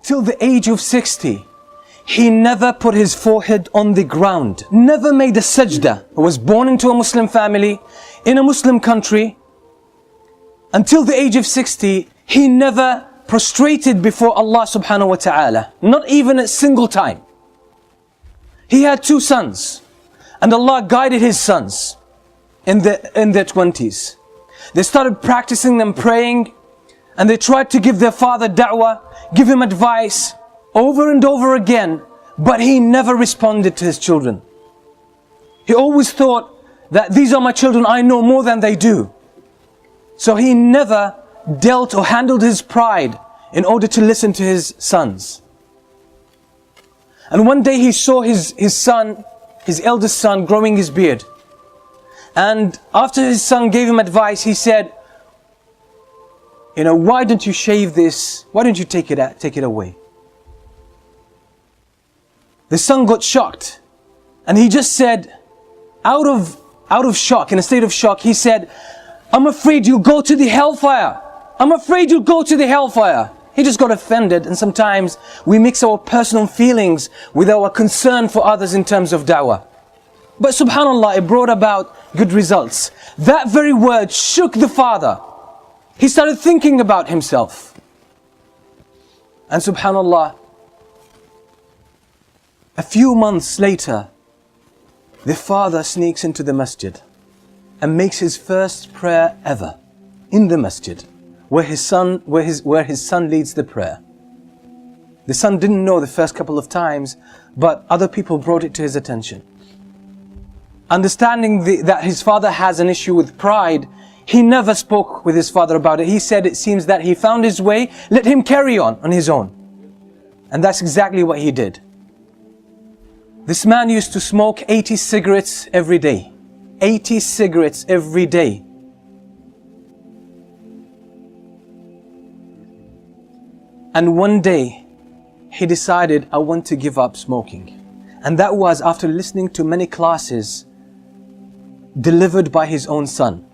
till the age of 60, he never put his forehead on the ground, never made a sajda. He was born into a Muslim family, in a Muslim country. Until the age of 60, he never prostrated before Allah subhanahu wa ta'ala, not even a single time. He had 2 sons, and Allah guided his sons in their 20s. They started practicing them praying, and they tried to give their father da'wah, give him advice over and over again, but he never responded to his children. He always thought that these are my children, I know more than they do. So he never dealt or handled his pride in order to listen to his sons. And one day he saw his son, his eldest son, growing his beard. And after his son gave him advice, he said, why don't you shave this? Why don't you take it away? The son got shocked, and he just said, out of shock, in a state of shock, he said, I'm afraid you'll go to the hellfire. I'm afraid you'll go to the hellfire. He just got offended, and sometimes we mix our personal feelings with our concern for others in terms of da'wah. But subhanallah, it brought about good results. That very word shook the father. He started thinking about himself. And subhanallah, a few months later, the father sneaks into the masjid and makes his first prayer ever in the masjid, where his son leads the prayer. The son didn't know the first couple of times, but other people brought it to his attention. Understanding that his father has an issue with pride, he never spoke with his father about it. He said, it seems that he found his way, let him carry on his own. And that's exactly what he did. This man used to smoke 80 cigarettes every day. 80 cigarettes every day. And one day, he decided, I want to give up smoking. And that was after listening to many classes delivered by his own son.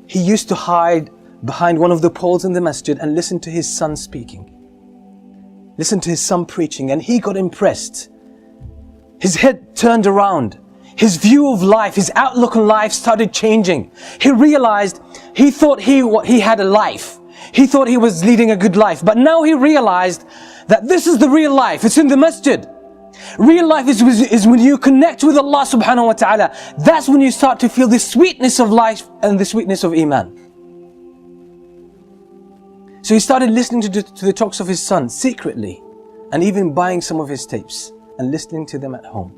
He used to hide behind one of the poles in the masjid and listen to his son speaking. Listen to his son preaching, and he got impressed. His head turned around. His view of life, his outlook on life started changing. He realized, he thought he had a life. He thought he was leading a good life. But now he realized that this is the real life. It's in the masjid. Real life is when you connect with Allah subhanahu wa ta'ala. That's when you start to feel the sweetness of life and the sweetness of Iman. So he started listening to the talks of his son secretly, and even buying some of his tapes and listening to them at home.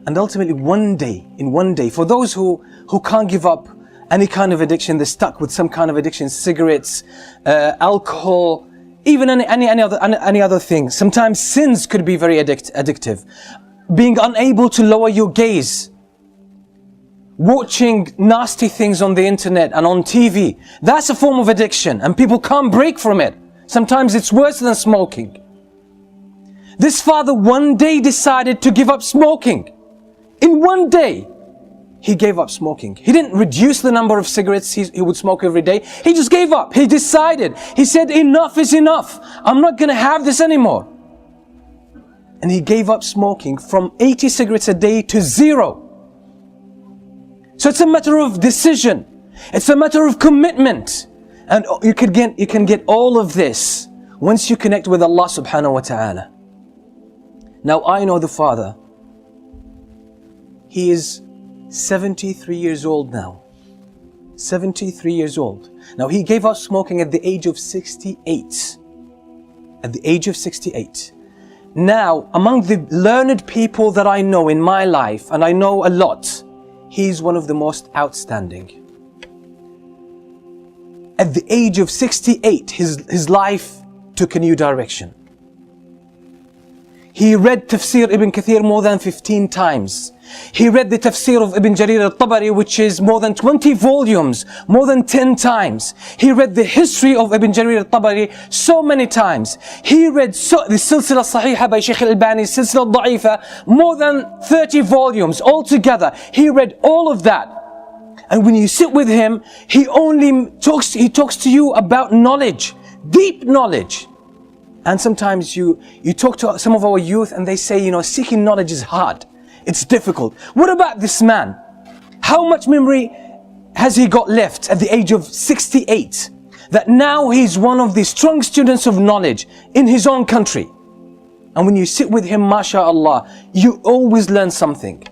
And ultimately one day, for those who can't give up any kind of addiction, they're stuck with some kind of addiction, cigarettes, alcohol, even any other thing. Sometimes sins could be very addictive. Being unable to lower your gaze, watching nasty things on the internet and on TV, that's a form of addiction, and people can't break from it. Sometimes it's worse than smoking. This father one day decided to give up smoking. In one day, he gave up smoking. He didn't reduce the number of cigarettes he would smoke every day. He just gave up. He decided. He said, enough is enough. I'm not going to have this anymore. And he gave up smoking from 80 cigarettes a day to 0. So it's a matter of decision. It's a matter of commitment. And you can get all of this once you connect with Allah subhanahu wa ta'ala. Now I know the father. He is 73 years old now. 73 years old. Now he gave up smoking at the age of 68. At the age of 68. Now, among the learned people that I know in my life, and I know a lot, he's one of the most outstanding. At the age of 68, his life took a new direction. He read Tafsir Ibn Kathir more than 15 times. He read the Tafsir of Ibn Jarir al-Tabari, which is more than 20 volumes, more than 10 times. He read the history of Ibn Jarir al-Tabari so many times. He read the Silsila Sahiha by Shaykh al-Albani, Silsila Da'ifa, more than 30 volumes altogether. He read all of that. And when you sit with him, he talks to you about knowledge, deep knowledge. And sometimes you talk to some of our youth and they say, you know, seeking knowledge is hard. It's difficult. What about this man? How much memory has he got left at the age of 68? That now he's one of the strong students of knowledge in his own country. And when you sit with him, mashallah, you always learn something.